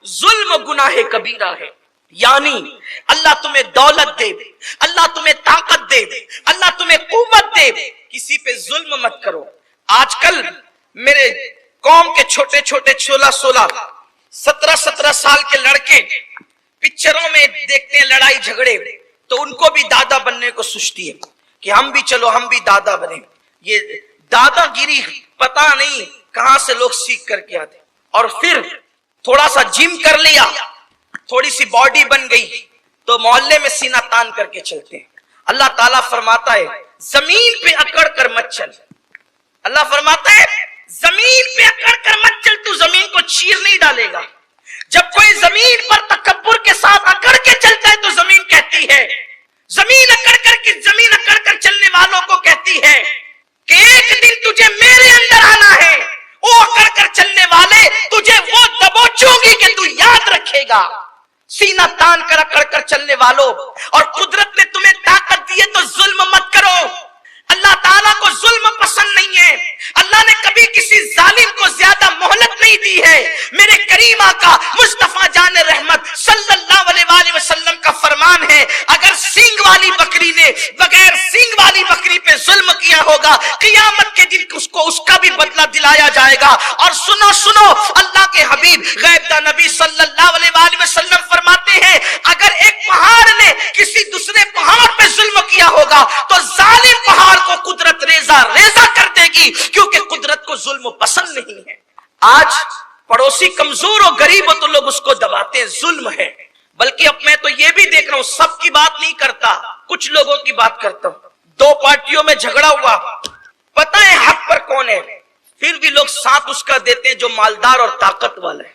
ظلم گناہ کبیرہ ہے. یعنی اللہ تمہیں دولت دے، اللہ تمہیں طاقت دے، اللہ تمہیں قوت دے، کسی پہ ظلم مت کرو. آج کل میرے قوم کے چھوٹے چھوٹے 16 17 سال کے لڑکے پکچروں میں دیکھتے ہیں لڑائی جھگڑے، تو ان کو بھی دادا بننے کو سوچتی ہے کہ ہم بھی چلو ہم بھی دادا بنے. یہ دادا گیری پتا نہیں کہاں سے لوگ سیکھ کر کے آتے. اور پھر تھوڑا سا جم کر لیا، تھوڑی سی باڈی بن گئی تو محلے میں سینہ تان کر کے چلتے ہیں. اللہ تعالیٰ فرماتا ہے زمین پہ اکڑ کر مت چل. اللہ فرماتا ہے زمین پہ اکڑ کر مت چل، تو زمین کو چیر نہیں ڈالے گا. جب کوئی زمین پر تکبر کے ساتھ اکڑ کے چلتا ہے تو زمین کہتی ہے، زمین اکڑ کر چلنے والوں کو کہتی ہے کہ ایک دن تجھے میرے اندر آنا ہے. وہ اکڑ کر چلنے والے تجھے وہ دبوچوں گی کہ تو یاد رکھے گا. سینہ تان کر اکڑ کر چلنے والوں، اور قدرت نے تمہیں طاقت دی ہے تو ظلم مت کرو. اللہ تعالیٰ کو ظلم پسند نہیں ہے. اللہ نے کبھی کسی ظالم کو زیادہ مہلت نہیں دی ہے. میرے کریم آقا مصطفیٰ جان رحمت صلی اللہ علیہ وآلہ وسلم کا فرمان ہے، اگر سینگ والی بکری نے بغیر سینگ والی بکری پہ ظلم کیا ہوگا، قیامت کے دن اس کا بھی بدلہ دلایا جائے گا. اور سنو اللہ کے حبیب غیب داں نبی صلی اللہ علیہ وآلہ وسلم فرماتے ہیں اگر ایک پہاڑ نے کسی دوسرے پہاڑ پہ ظلم کیا ہوگا تو ظالم پہاڑ کو قدرت ریزہ کر دے گی، کیونکہ قدرت کو ظلم پسند نہیں ہے. آج پڑوسی کمزور اور غریب ہو تو لوگ اس کو دباتے ہیں، ظلم ہے. بلکہ اب میں تو یہ بھی دیکھ رہا ہوں، سب کی بات نہیں کرتا، کچھ لوگوں کی بات کرتا ہوں. دو پارٹیوں میں جھگڑا ہوا، پتہ ہے حق پر کون ہے، پھر بھی لوگ ساتھ اس کا دیتے ہیں جو مالدار اور طاقت والا ہے.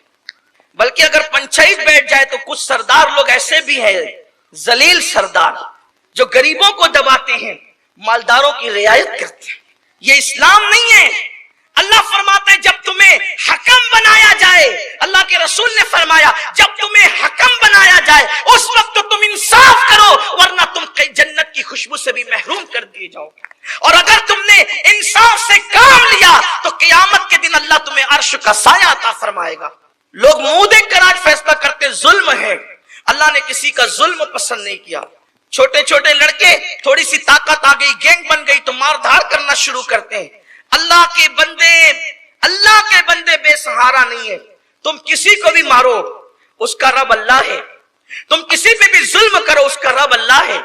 بلکہ اگر پنچایت بیٹھ جائے تو کچھ سردار لوگ ایسے بھی ہیں، ذلیل سردار، جو غریبوں کو دباتے ہیں، مالداروں کی رعایت کرتے ہیں. یہ اسلام نہیں ہے. اللہ فرماتا ہے جب تمہیں حکم بنایا جائے، اللہ کے رسول نے فرمایا جب تمہیں حکم بنایا جائے اس وقت تو تم انصاف کرو، ورنہ تم جنت کی خوشبو سے بھی محروم کر دیے جاؤ گے. اور اگر تم نے انصاف سے کام لیا تو قیامت کے دن اللہ تمہیں عرش کا سایہ عطا فرمائے گا. لوگ منہ دیکھ کر آج فیصلہ کرتے ظلم ہے. اللہ نے کسی کا ظلم پسند نہیں کیا. چھوٹے چھوٹے لڑکے تھوڑی سی طاقت آ گئی، گینگ بن گئی تو مار دھاڑ کرنا شروع کرتے ہیں. اللہ کے بندے بے سہارا نہیں ہے. تم کسی کو بھی مارو اس کا رب اللہ ہے، تم کسی پہ بھی ظلم کرو اس کا رب اللہ ہے.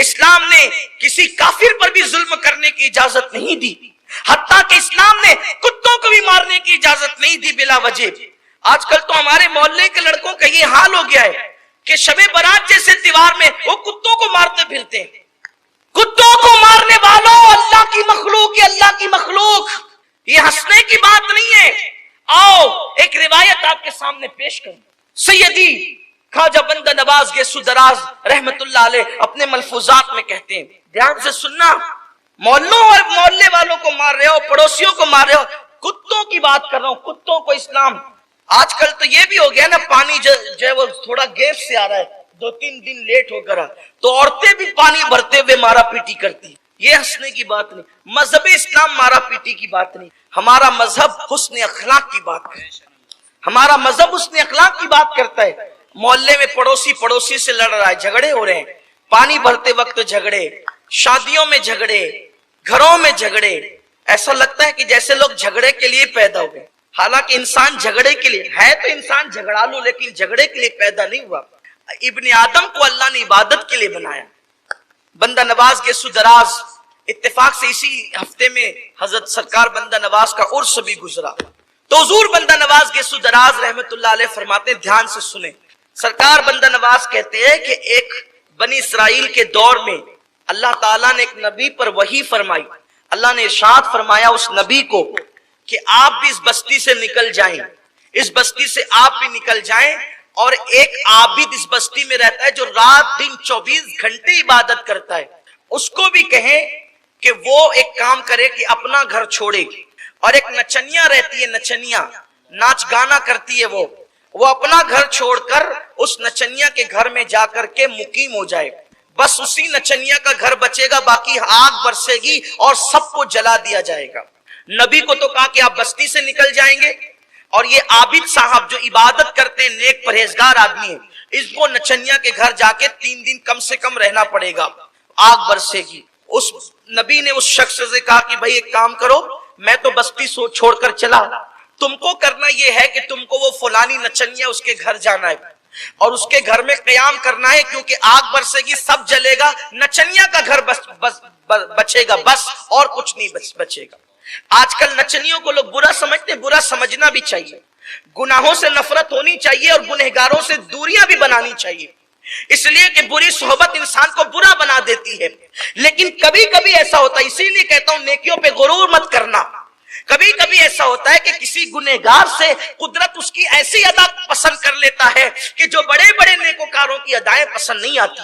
اسلام نے کسی کافر پر بھی ظلم کرنے کی اجازت نہیں دی، حتیٰ کہ اسلام نے کتوں کو بھی مارنے کی اجازت نہیں دی بلا وجہ. آج کل تو ہمارے محلے کے لڑکوں کا یہ حال ہو گیا ہے کہ شب برات جیسے تیوہار میں وہ کتوں کو مارتے پھرتے ہیں. کتوں کو مارنے والوں، اللہ کی مخلوق، یہ اللہ کی مخلوق، یہ ہنسنے کی بات نہیں ہے. آؤ ایک روایت آپ کے سامنے پیش کریں. سیدی خواجہ بندہ نواز گیسو دراز رحمت اللہ علیہ اپنے ملفوظات میں کہتے ہیں، دھیان سے سننا، محلوں اور محلے والوں کو مار رہے ہو، پڑوسیوں کو مار رہے ہو، کتوں کی بات کر رہا ہوں. کتوں کو اسلام، آج کل تو یہ بھی ہو گیا نا، پانی جو ہے وہ تھوڑا گیپ سے آ رہا ہے، 2-3 دن لیٹ ہو کر تو عورتیں بھی پانی بھرتے ہوئے مارا پیٹی کرتی. یہ ہنسنے کی بات نہیں. مذہب اسلام مارا پیٹی کی بات نہیں. ہمارا مذہب حسن اخلاق کی بات کرتا ہے. ہمارا مذہب حسن اخلاق کی بات کرتا ہے. محلے میں پڑوسی سے لڑ رہا ہے، جھگڑے ہو رہے ہیں، پانی بھرتے وقت جھگڑے، شادیوں میں جھگڑے، گھروں میں جھگڑے. ایسا لگتا ہے کہ جیسے لوگ جھگڑے کے لیے پیدا ہوئے، حالانکہ انسان جھگڑے کے لیے ہے، تو انسان جھگڑا لو، لیکن جھگڑے کے لیے پیدا نہیں ہوا. ابن آدم کو اللہ نے عبادت کے لیے بنایا. بندہ نواز گیسو دراز، اتفاق سے اسی ہفتے میں حضرت سرکار بندہ نواز کا عرس بھی گزرا. تو حضور بندہ نواز گیسو دراز رحمت اللہ علیہ فرماتے ہیں، دھیان سے سنیں. سرکار بندہ نواز کہتے ہیں کہ ایک بنی اسرائیل کے دور میں اللہ تعالیٰ نے ایک نبی پر وحی فرمائی. اللہ نے ارشاد فرمایا اس نبی کو کہ آپ بھی اس بستی سے نکل جائیں، اس بستی سے آپ بھی نکل جائیں، اور ایک عابد اس بستی میں رہتا ہے جو رات دن 24 گھنٹے عبادت کرتا ہے، اس کو بھی کہیں کہ وہ ایک کام کرے کہ اپنا گھر چھوڑے. اور ایک نچنیا رہتی ہے، نچنیا ناچ گانا کرتی ہے، وہ اپنا گھر چھوڑ کر اس نچنیا کے گھر میں جا کر کے مقیم ہو جائے. بس اسی نچنیا کا گھر بچے گا، باقی آگ برسے گی اور سب کو جلا دیا جائے گا. نبی کو تو کہا کہ آپ بستی سے نکل جائیں گے، اور یہ عابد صاحب جو عبادت کرتے ہیں، نیک پرہیزگار آدمی ہے، اس کو نچنیا کے گھر جا کے 3 دن کم سے کم رہنا پڑے گا، آگ برسے گی۔ اس نبی نے اس شخص سے کہا کہ بھائی ایک کام کرو، میں تو بستی چھوڑ کر چلا، تم کو کرنا یہ ہے کہ تم کو وہ فلانی نچنیا اس کے گھر جانا ہے اور اس کے گھر میں قیام کرنا ہے، کیونکہ آگ برسے گی، سب جلے گا، نچنیا کا گھر بچے گا بس، اور کچھ نہیں بچے گا۔ آج کل نچنیوں کو لوگ برا سمجھتے، برا سمجھنا بھی چاہیے، گناہوں سے نفرت ہونی چاہیے اور گنہگاروں سے دوریاں بھی بنانی چاہیے، اس لیے کہ بری صحبت انسان کو برا بنا دیتی ہے۔ لیکن کبھی کبھی ایسا ہوتا ہے، اسی لیے کہتا ہوں نیکیوں پہ غرور مت کرنا، کبھی کبھی ایسا ہوتا ہے کہ کسی گنہگار سے قدرت اس کی ایسی ادا پسند کر لیتا ہے کہ جو بڑے بڑے نیکوکاروں کی ادائیں پسند نہیں آتی،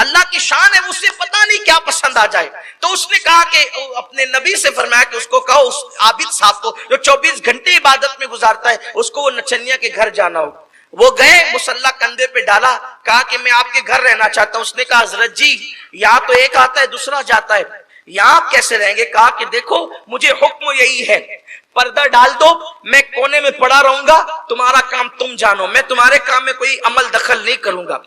اللہ کی شان ہے، اسے پتا نہیں کیا پسند آ جائے۔ تو اس نے کہا کہ اپنے نبی سے فرمایا کہ اس کو کہو اس عابد صاحب کو جو 24 گھنٹے عبادت میں گزارتا ہے، اس کو وہ نچنیا کے گھر جانا ہو۔ وہ گئے، مصلی کندھے پہ ڈالا، کہا کہ میں آپ کے گھر رہنا چاہتا ہوں۔ اس نے کہا حضرت جی یہاں تو ایک آتا ہے دوسرا جاتا ہے، یہاں آپ کیسے رہیں گے؟ کہا کہ دیکھو مجھے حکم یہی ہے، پردہ ڈال دو، میں کونے میں پڑا رہوں گا، تمہارا کام تم جانو، میں تمہارے کام میں کوئی عمل دخل نہیں کروں گا۔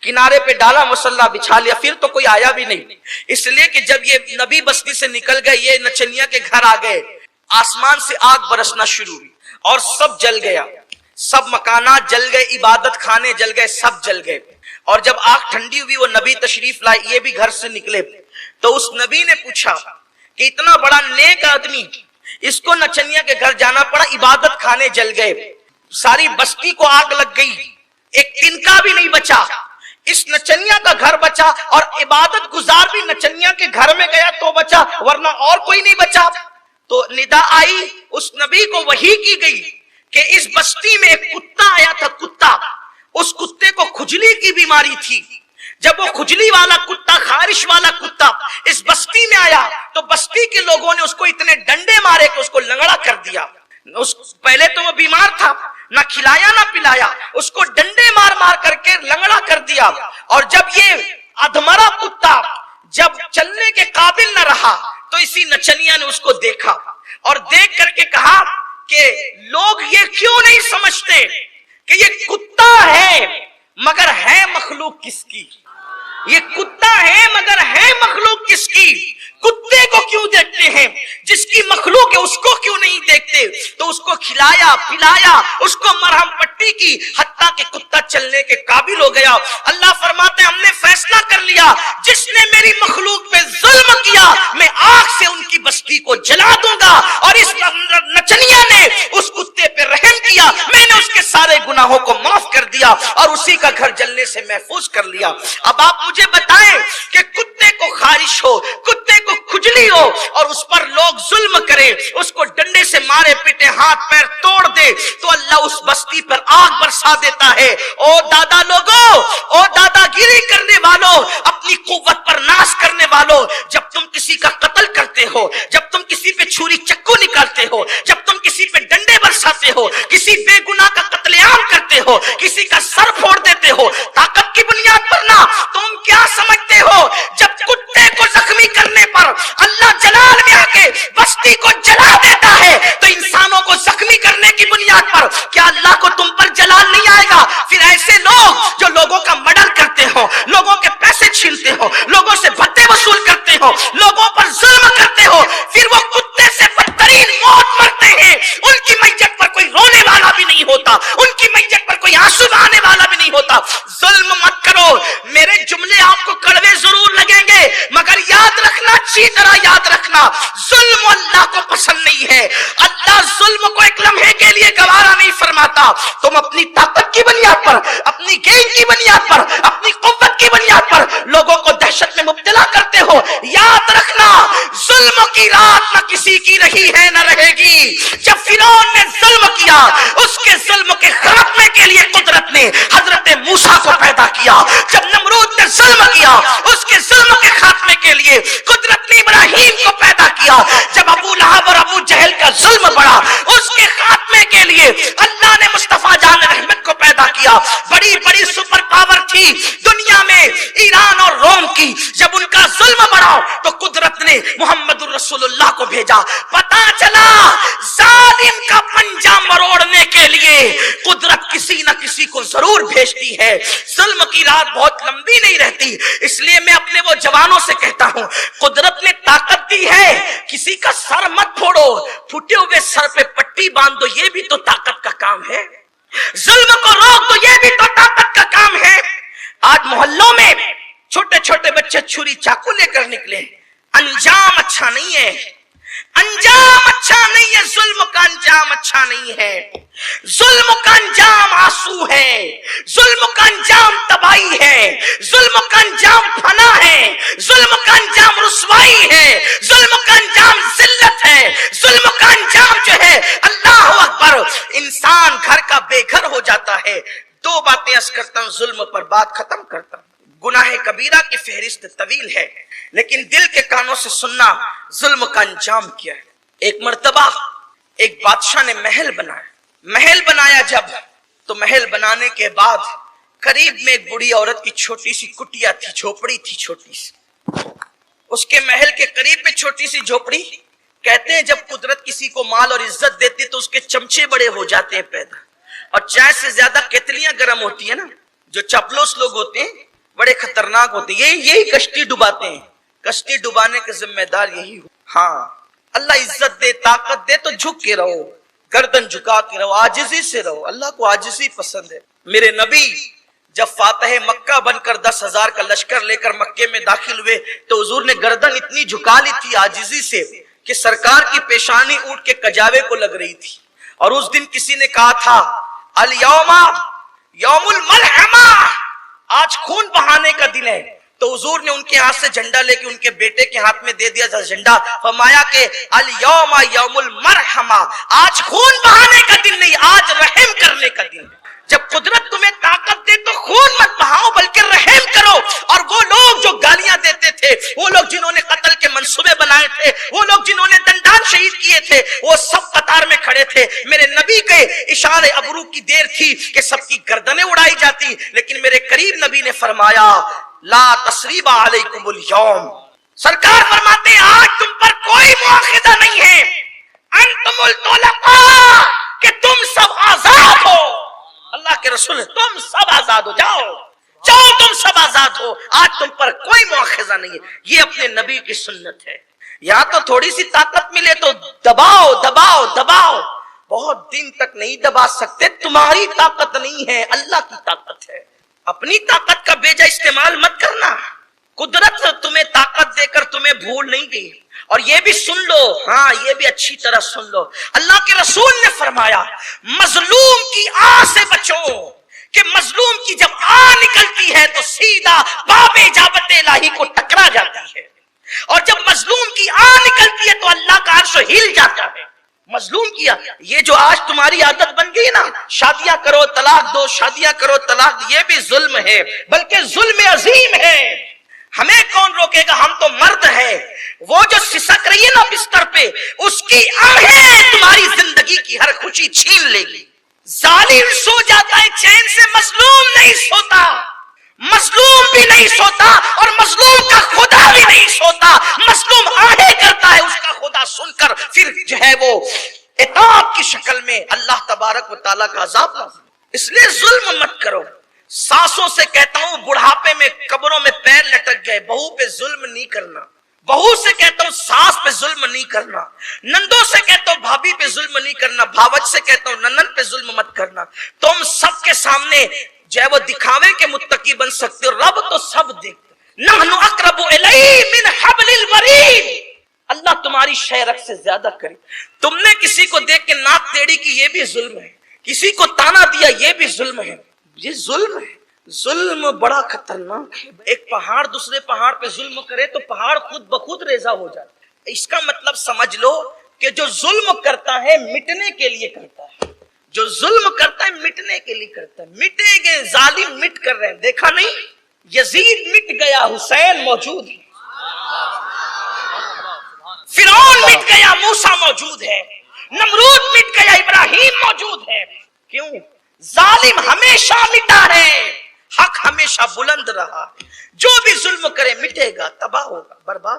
کنارے پہ ڈالا، مصلی بچھا لیا، پھر تو کوئی آیا بھی نہیں، اس لیے کہ جب یہ نبی بستی سے نکل گئے، یہ نچنیا کے گھر آ گئے، آسمان سے آگ برسنا شروع ہوئی اور سب جل گیا، سب مکانات جل گئے، عبادت خانے جل گئے، سب جل گئے۔ اور جب آگ ٹھنڈی ہوئی، وہ نبی تشریف لائے، یہ بھی گھر سے نکلے، تو اس نبی نے پوچھا کہ اتنا بڑا نیک آدمی، اس کو نچنیا کے گھر جانا پڑا، عبادت خانے جل گئے، ساری بستی کو آگ لگ گئی، ایک تنکا بھی نہیں بچا، اس نچنیا کا گھر بچا، اور عبادت گزار بھی نچنیا کے گھر میں گیا تو بچا، ورنہ اور کوئی نہیں بچا۔ تو ندا آئی، اس نبی کو وحی کی گئی کہ اس بستی میں ایک کتا آیا تھا، کتا، اس کتے کو کھجلی کی بیماری تھی، جب وہ کھجلی والا کتا، خارش والا کتا اس بستی میں آیا تو بستی کے لوگوں نے اس کو اتنے ڈنڈے مارے کہ اس کو لنگڑا کر دیا۔ پہلے تو وہ بیمار تھا، نہ کھلایا نہ پلایا، اس کو ڈنڈے مار مار کر کے لنگڑا کر دیا، اور جب یہ ادھمرا کتا جب چلنے کے قابل نہ رہا تو اسی نچنیا نے اس کو دیکھا اور دیکھ کر کے کہا کہ لوگ یہ کیوں نہیں سمجھتے کہ یہ کتا ہے مگر ہے مخلوق کس کی، یہ کتا ہے مگر ہے مخلوق کس کی، کتے کو کیوں دیکھتے ہیں، جس کی مخلوق ہے اس کو کیوں نہیں دیکھتے؟ تو اس کو کھلایا پلایا، اس کو مرہم پٹی کی، حتیٰ کہ کتا چلنے کے قابل ہو گیا۔ اللہ فرماتے ہیں ہم نے فیصلہ کر لیا جس نے میری مخلوق پہ ظلم کیا میں آگ سے ان کی بستی کو جلا دوں گا، اور اس نچنیا نے اس کتے پہ رحم کیا، میں نے اس کے سارے گناہوں کو معاف کر دیا اور اسی کا گھر جلنے سے محفوظ کر لیا۔ اب آپ مجھے بتائیں کہ کتے کو خارش ہو، کتے کو کھجلی ہو اور اس پر لوگ ظلم کریں، اس کو ڈنڈے سے مارے پیٹے، ہاتھ پیر توڑ دے، تو اللہ اس بستی پر آگ برسا دیتا ہے۔ او دادا لوگوں، او دادا گیری کرنے والوں، اپنی قوت پر ناز کرنے والوں، جب تم کسی کا قتل کرتے ہو، جب تم کسی پہ چھری چکو نکالتے ہو، جب تم کسی پہ ڈنڈے برساتے ہو، کسی بے گناہ کا قتل عام کرتے ہو، کسی کا سر پھوڑ دیتے ہو طاقت کی بنیاد پر نہ، تم کیا سمجھتے ہو جب کتے کو زخمی کرنے پر اللہ جلال میں آ کے بستی کو جلا دیتا ہے تو انسانوں کو زخمی کرنے کی بنیاد پر کیا اللہ کو تم پر جلال نہیں آئے گا؟ پھر ایسے لوگ جو لوگوں کا مرڈر کرتے ہو، لوگوں کے پیسے چھینتے ہو، لوگوں سے بھتے وصول کرتے ہو، لوگوں پر ظلم کرتے ہو، پھر وہ کتے سے بدترین موت مرتے ہیں، ان کی میت پر کوئی رونے والا بھی نہیں ہوتا، ان کی میت پر کوئی آنسو بہانے والا بھی نہیں ہوتا۔ ظلم مت کرو، میرے جملے آپ کو کڑوے ضرور لگیں گے مگر یاد رکھنا، اچھی طرح یاد رکھنا، ظلم اللہ کو پسند نہیں ہے، اللہ ظلم کو ایک لمحے کے لیے گوارا نہیں فرماتا۔ تم اپنی طاقت کی بنیاد پر، اپنی گین کی بنیاد پر، اپنی قوت کی بنیاد پر لوگوں کو دہشت میں مبتلا کرتے ہو، یاد رکھنا ظلم کی رات نہ کسی کی رہی ہے نہ رہے گی۔ جب فرعون نے ظلم کیا، اس کے ظلم کے خاتمے کے لیے قدرت نے حضرت موسیٰ کو پیدا کیا، جب نمرود نے ظلم کیا، اس کے ظلم کے خاتمے کے لیے قدرت نے ابراہیم کو پیدا کیا، جب ابو لہب اور ابو جہل کا ظلم بڑھا، اس کے خاتمے کے لیے اللہ نے مصطفیٰ جان رحمت کو پیدا کیا۔ بڑی بڑی سپر پاور تھی دنیا میں ایران اور روم کی، جب ان کا ظلم بڑھا تو قدرت نے نے محمد الرسول اللہ کو بھیجا. پتا چلا ظالم کا پنجہ مروڑنے کے لیے قدرت کسی نہ کسی کو ضرور بھیجتی ہے. ظلم کی رات بہت لمبی نہیں رہتی، اس لیے میں اپنے وہ جوانوں سے کہتا ہوں، قدرت نے طاقت دی ہے، کسی کا سر مت پھوڑو، پھٹے ہوئے سر پہ پٹی باندھ دو، یہ بھی تو طاقت کا کام ہے. ظلم کو روک دو، یہ بھی تو طاقت کا کام ہے. آج محلوں میں چھوٹے چھوٹے بچے چھری چاقو لے کر نکلے. انجام اچھا نہیں ہے، انجام اچھا نہیں ہے، ظلم کا انجام اچھا نہیں ہے. ظلم کا انجام آنسو ہے، ظلم کا انجام تباہی ہے، ظلم کا انجام فنا ہے، ظلم کا انجام رسوائی ہے، ظلم کا انجام ذلت ہے، ظلم کا انجام جو ہے اللہ اکبر انسان گھر کا بے گھر ہو جاتا ہے. دو باتیں عرض کرتا ہوں، ظلم پر بات ختم کرتا ہوں. گناہ کبیرہ کی فہرست طویل ہے، لیکن دل کے کانوں سے سننا ظلم کا انجام کیا ہے. ایک مرتبہ ایک بادشاہ نے محل بنایا. محل بنایا جب تو محل بنانے کے بعد قریب میں ایک بڑی عورت کی چھوٹی سی کٹیا تھی، جھوپڑی تھی چھوٹی سی. اس کے محل کے قریب میں چھوٹی سی جھوپڑی. کہتے ہیں جب قدرت کسی کو مال اور عزت دیتی تو اس کے چمچے بڑے ہو جاتے ہیں پیدا، اور چائے سے زیادہ کیتلیاں گرم ہوتی ہیں نا. جو چپلوس لوگ ہوتے ہیں بڑے خطرناک ہوتے ہیں، یہی کشتی ڈباتے ہیں. کشتی ڈبانے کے ذمہ دار یہی ہو. ہاں اللہ عزت دے طاقت دے تو جھک کے رہو، گردن جھکا کے رہو، عاجزی سے رہو. اللہ کو عاجزی پسند ہے. میرے نبی جب فاتح مکہ بن کر 10,000 کا لشکر لے کر مکے میں داخل ہوئے تو حضور نے گردن اتنی جھکا لی تھی عاجزی سے کہ سرکار کی پیشانی اونٹ کے کجاوے کو لگ رہی تھی. اور اس دن کسی نے کہا تھا الیوم یوم الملحمہ، آج خون بہانے کا دن ہے. تو حضور نے ان کے ہاتھ سے جھنڈا لے کے ان کے بیٹے کے ہاتھ میں دے دیا تھا جھنڈا. فرمایا کہ الیوم یوم المرحمہ، آج خون بہانے کا دن نہیں، آج رحم کرنے کا دن ہے. جب قدرت تمہیں طاقت دے تو خون مت بہاؤ بلکہ رحم کرو. اور وہ لوگ جو گالیاں دیتے تھے، وہ لوگ جنہوں نے قتل کے منصوبے بنائے تھے، وہ لوگ جنہوں نے دندان شہید کیے تھے، وہ سب قطار میں کھڑے تھے. میرے نبی کے اشارے ابرو کی دیر تھی کہ سب کی گردنیں اڑائی جاتی، لیکن میرے قریب نبی نے فرمایا لا تثریب علیکم الیوم. سرکار فرماتے ہیں آج تم پر کوئی مؤاخذہ نہیں ہے. انتم الطلقاء، کہ تم سب آزاد ہو. اللہ کے رسول تم سب آزاد ہو، جاؤ جاؤ تم سب آزاد ہو، آج تم پر کوئی مؤاخذہ نہیں ہے. یہ اپنے نبی کی سنت ہے. یہاں تو تھوڑی سی طاقت ملے تو دباؤ دباؤ دباؤ، بہت دن تک نہیں دبا سکتے. تمہاری طاقت نہیں ہے، اللہ کی طاقت ہے. اپنی طاقت کا بیجا استعمال مت کرنا. قدرت تمہیں طاقت دے کر تمہیں بھول نہیں گئی. اور یہ بھی سن لو، ہاں یہ بھی اچھی طرح سن لو، اللہ کے رسول نے فرمایا مظلوم کی آہ سے بچو، کہ مظلوم کی جب آہ نکلتی ہے تو سیدھا باب اجابت الہی کو ٹکرا جاتی ہے. اور جب مظلوم کی آہ نکلتی ہے تو اللہ کا عرش ہل جاتا ہے. مظلوم کیا یہ جو آج تمہاری عادت بن گئی نا، شادیاں کرو طلاق دو، شادیاں کرو طلاق دو، یہ بھی ظلم ہے، بلکہ ظلم عظیم ہے. ہمیں کون روکے گا، ہم تو مرد ہیں. وہ جو سسک رہی ہے نا بستر پہ، اس کی آہیں تمہاری زندگی کی ہر خوشی چھین لے گی. ظالم سو جاتا ہے چین سے، مظلوم نہیں سوتا. مظلوم بھی نہیں سوتا اور مظلوم کا خدا بھی نہیں سوتا. مظلوم آہیں کرتا ہے، اس کا خدا سن کر پھر جو ہے وہ عقاب کی شکل میں اللہ تبارک و تعالیٰ کا عذاب نازل. اس لیے ظلم مت کرو. ساسوں سے کہتا ہوں بڑھاپے میں قبروں میں پیر لٹک گئے، بہو پہ ظلم نہیں کرنا. بہو سے کہتا ہوں ساس پہ ظلم نہیں کرنا. نندوں سے کہتا ہوں بھابھی پہ ظلم نہیں کرنا. بھاوج سے کہتا ہوں ننند پہ ظلم مت کرنا. تم سب کے سامنے جو ہے وہ دکھاوے کے متقی بن سکتے ہو، رب تو سب دیکھتے. نحن اقرب الیہ من حبل الورید، اللہ تمہاری شہرت سے زیادہ قریب. تم نے کسی کو دیکھ کے ناک ٹیڑھی کی، یہ بھی ظلم ہے. کسی کو تانا دیا، یہ بھی ظلم ہے. یہ ظلم ہے. ظلم بڑا خطرناک ہے. ایک پہاڑ دوسرے پہاڑ پہ ظلم کرے تو پہاڑ خود بخود ریزہ ہو جاتا ہے. اس کا مطلب سمجھ لو کہ جو ظلم کرتا ہے مٹنے کے لیے کرتا ہے. جو ظلم کرتا ہے مٹنے کے لیے کرتا ہے. مٹے گئے ظالم، مٹ کر رہے ہیں. دیکھا نہیں یزید مٹ گیا، حسین موجود ہے. فرعون مٹ گیا، موسیٰ موجود ہے. نمرود مٹ گیا، ابراہیم موجود ہے. کیوں؟ ظالم ہمیشہ مٹا ہے، حق ہمیشہ بلند رہا. جو بھی ظلم کرے مٹے گا، تباہ ہوگا، برباد.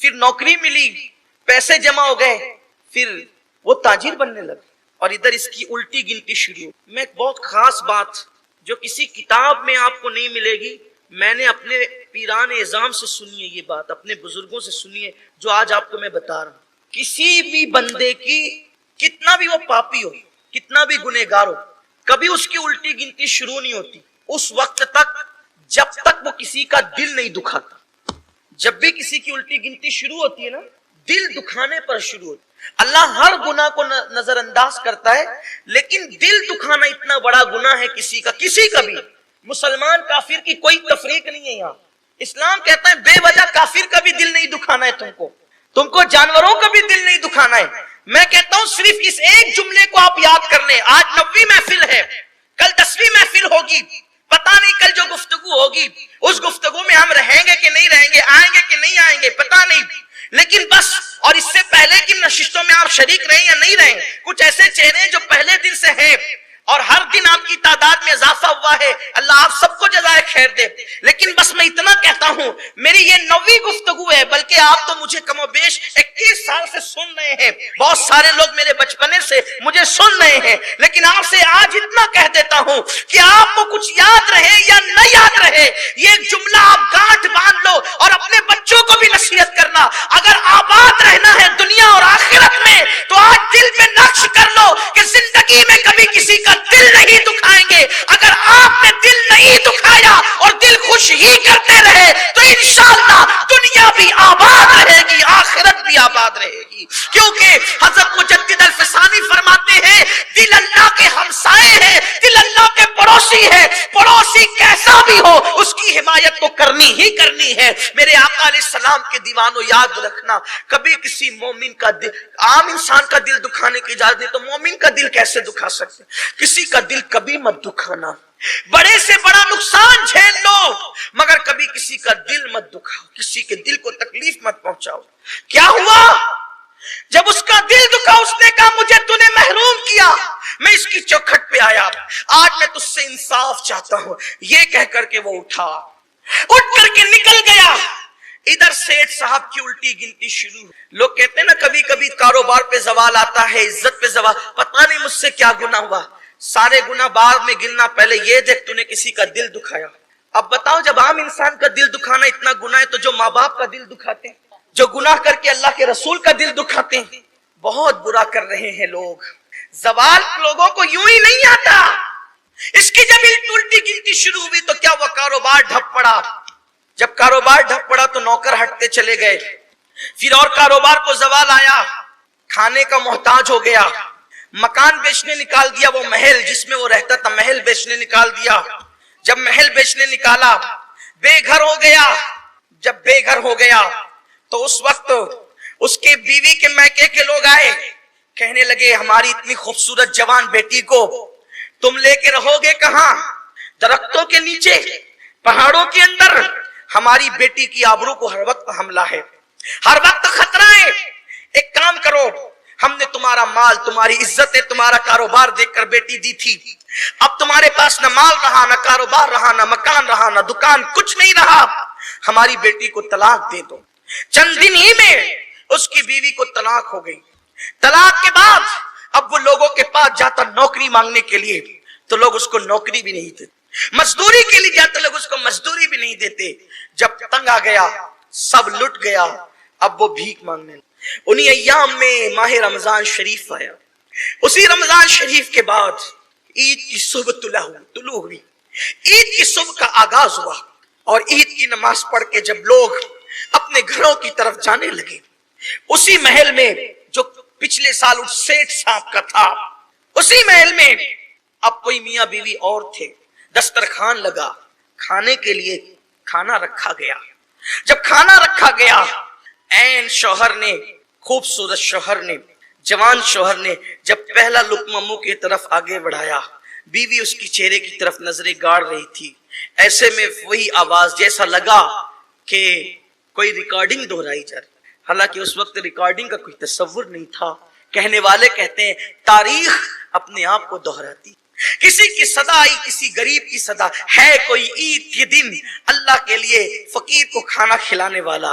پھر نوکری ملی، پیسے جمع ہو گئے، پھر وہ تاجر بننے لگا، اور ادھر اس کی الٹی گنتی شروع۔ میں ایک بہت خاص بات جو کسی کتاب میں آپ کو نہیں ملے گی، میں نے اپنے پیران اعظام سے سنی ہے یہ بات، اپنے بزرگوں سے سنی ہے، جو آج آپ کو میں بتا رہا ہوں۔ کسی بھی بندے کی کتنا بھی وہ پاپی ہو، کتنا بھی گنہگار ہو، کبھی اس کی الٹی گنتی شروع نہیں ہوتی اس وقت تک جب تک وہ کسی کا دل نہیں دکھاتا۔ جب بھی کسی کی الٹی گنتی شروع ہوتی ہے نا، دل دکھانے پر شروع ہوتی ہے۔ اللہ ہر گناہ کو نظر انداز کرتا ہے، لیکن دل دکھانا اتنا بڑا گناہ ہے کسی کا بھی۔ مسلمان کافر کی کوئی تفریق نہیں ہے یہاں۔ اسلام کہتا ہے بے وجہ کافر کا بھی دل نہیں دکھانا ہے، تم کو جانوروں کا بھی دل نہیں دکھانا ہے۔ میں کہتا ہوں صرف اس ایک جملے کو آپ یاد کر لیں۔ آج 9ویں محفل ہے، کل 10ویں محفل ہوگی، پتہ نہیں کل جو گفتگو ہوگی اس گفتگو میں ہم رہیں گے کہ نہیں رہیں گے، آئیں گے کہ نہیں آئیں گے، پتہ نہیں، لیکن بس، اور اس سے پہلے کی نشستوں میں آپ شریک رہیں یا نہیں رہیں، کچھ ایسے چہرے جو پہلے دن سے ہیں اور ہر دن آپ کی تعداد میں اضافہ ہوا ہے، اللہ آپ سب کو جزائے خیر دے۔ لیکن بس میں اتنا کہتا ہوں، میری یہ 9ویں گفتگو ہے، بلکہ آپ تو مجھے کم و بیش 21 سال سے سن رہے ہیں، بہت سارے لوگ میرے بچپنے سے مجھے سن رہے ہیں، لیکن آپ سے آج اتنا کہہ دیتا ہوں کہ آپ کو کچھ یاد رہے یا نہ یاد رہے، یہ ایک جملہ آپ گانٹھ باندھ لو اور اپنے بچوں کو بھی نصیحت کرنا۔ اگر آباد رہنا ہے دنیا اور آخرت میں تو آج دل میں نقش کر لو کہ زندگی میں کبھی کسی کا دل نہیں دکھائیں گے۔ اگر آپ نے دل نہیں دکھایا اور دل خوش ہی کرتے رہے تو انشاءاللہ دنیا بھی آباد رہے گی، آخرت بھی آباد رہے گی، کیونکہ حضرت مجدد الفسانی فرماتے ہیں دل اللہ کے ہمسائے ہیں، دل اللہ کے پڑوسی ہے، پڑوسی کیسا بھی ہو اس کی حمایت تو کرنی ہی کرنی ہے۔ میرے آقا علیہ السلام کے دیوانوں یاد رکھنا، کبھی کسی مومن کا دل، عام انسان کا دل دکھانے کی اجازت نہیں تو مومن کا دل کیسے دکھا سکتے؟ کسی کا دل کبھی مت دکھانا، بڑے سے بڑا نقصان جھیل لو مگر کبھی کسی کا دل مت دکھاؤ، کسی کے دل کو تکلیف مت پہنچاؤ۔ کیا ہوا جب اس کا دل دکھا؟ اس نے کہا مجھے تو نے محروم کیا، میں اس کی چوکھٹ پہ آیا، آج میں تجھ سے انصاف چاہتا ہوں۔ یہ کہہ کر کے وہ اٹھ کر کے نکل گیا۔ ادھر سیٹھ صاحب کی الٹی گنتی شروع۔ لوگ کہتے ہیں نا کبھی کبھی کاروبار پہ زوال آتا ہے، عزت پہ زوال، پتہ نہیں مجھ سے کیا گناہ ہوا۔ سارے گناہ بعد میں گننا، پہلے یہ دیکھ تو نے کسی کا دل دکھایا۔ اب بتاؤ جب عام انسان کا دل دکھانا اتنا گناہ ہے تو جو ماں باپ کا دل دکھاتے ہیں، جو گناہ کر کے اللہ کے رسول کا دل دکھاتے ہیں، بہت برا کر رہے ہیں لوگ۔ زوال لوگوں کو یوں ہی نہیں آتا۔ اس کی جب الٹی گنتی شروع ہوئی تو کیا ہوا؟ کاروبار ڈھپ پڑا۔ جب کاروبار ڈھپ پڑا تو نوکر ہٹتے چلے گئے، پھر اور کاروبار کو زوال آیا، کھانے کا محتاج ہو گیا، مکان بیچنے نکال دیا، وہ محل جس میں وہ رہتا تھا محل بیچنے نکال دیا۔ جب محل بیچنے نکالا بے گھر ہو گیا۔ جب بے گھر ہو گیا تو اس وقت اس کے بیوی کے میکے کے لوگ آئے، کہنے لگے ہماری اتنی خوبصورت جوان بیٹی کو تم لے کے رہو گے کہاں؟ درختوں کے نیچے، پہاڑوں کے اندر؟ ہماری بیٹی کی آبرو کو ہر وقت حملہ ہے، ہر وقت خطرہ ہے۔ ایک کام کرو، ہم نے تمہارا مال، تمہاری عزت، تمہارا کاروبار دیکھ کر بیٹی دی تھی، اب تمہارے پاس نہ مال رہا، نہ کاروبار رہا، نہ مکان رہا، نہ دکان، کچھ نہیں رہا، ہماری بیٹی کو طلاق دے دو۔ چند دن ہی میں اس کی بیوی کو طلاق ہو گئی۔ طلاق کے بعد اب وہ لوگوں کے پاس جاتا نوکری مانگنے کے لیے تو لوگ اس کو نوکری بھی نہیں دیتے، مزدوری کے لیے جاتے لوگ اس کو مزدوری بھی نہیں دیتے۔ جب تنگ آ گیا، سب لٹ گیا، اب وہ بھیک مانگنے لگا۔ انہی ایام میں ماہ رمضان شریف آیا۔ اسی رمضان شریف کے بعد عید کی صبح طلوع ہوئی، عید کی صبح کا آغاز ہوا، اور عید کی نماز پڑھ کے جب لوگ اپنے گھروں کی طرف جانے لگے، اسی محل میں جو پچھلے سال اس سیٹھ صاحب کا تھا، اسی محل میں اب کوئی میاں بیوی اور تھے۔ دسترخوان لگا، کھانے کے لیے کھانا رکھا گیا۔ جب کھانا رکھا گیا، این شوہر نے، خوبصورت شوہر نے، جوان شوہر نے جب پہلا لقمہ منہ کی طرف آگے بڑھایا، بیوی اس کی چہرے کی طرف نظریں گاڑ رہی تھی۔ ایسے میں وہی آواز جیسا لگا کہ کوئی ریکارڈنگ دہرائی جا رہی، حالانکہ اس وقت ریکارڈنگ کا کوئی تصور نہیں تھا۔ کہنے والے کہتے ہیں تاریخ اپنے آپ کو دہراتی، کسی کی صدا آئی، کسی غریب کی صدا ہے، کوئی عید کے دن اللہ کے لیے فقیر کو کھانا کھلانے والا،